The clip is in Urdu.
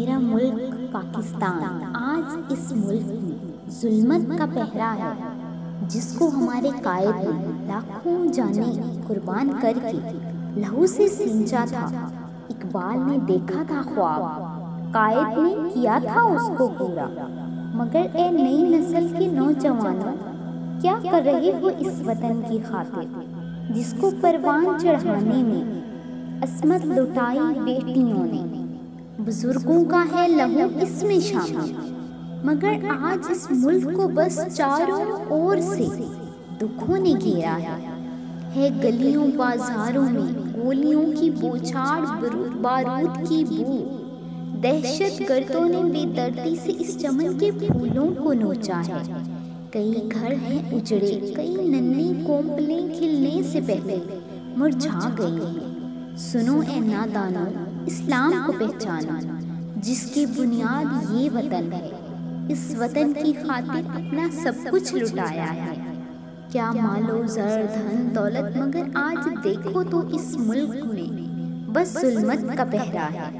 میرا ملک پاکستان آج اس ملک میں ظلمت کا پہرا ہے، جس کو ہمارے قائد نے لاکھوں جانیں قربان کر کے لہو سے سینچا تھا۔ اقبال نے دیکھا تھا خواب، قائد نے کیا تھا اس کو پورا۔ مگر اے نئی نسل کے نوجوانوں، کیا کر رہے ہو اس وطن کی خاطر، جس کو پروان چڑھانے میں عصمت لٹائی بیٹیوں نے؟ بزرگوں کا ہے لہو اس میں شامل، مگر آج اس ملک کو بس چاروں اور سے دکھوں نے گھیرا ہے گلیوں بازاروں میں گولیوں کی بوچھاڑ، بارود کی بو، دہشت گردوں نے بے دردی سے اس چمن کے پھولوں کو نوچا ہے۔ کئی گھر ہیں اجڑے، کئی ننھی کونپلیں کھلنے سے پہلے مرجھا گئی ہیں۔ سنو اے نادانو، اسلام کو پہچانو، جس کی بنیاد یہ وطن ہے۔ اس وطن کی خاطر اپنا سب کچھ لٹایا ہے، کیا مال و زر، دھن دولت، مگر آج دیکھو تو اس ملک میں بس ظلمت کا پہرا ہے۔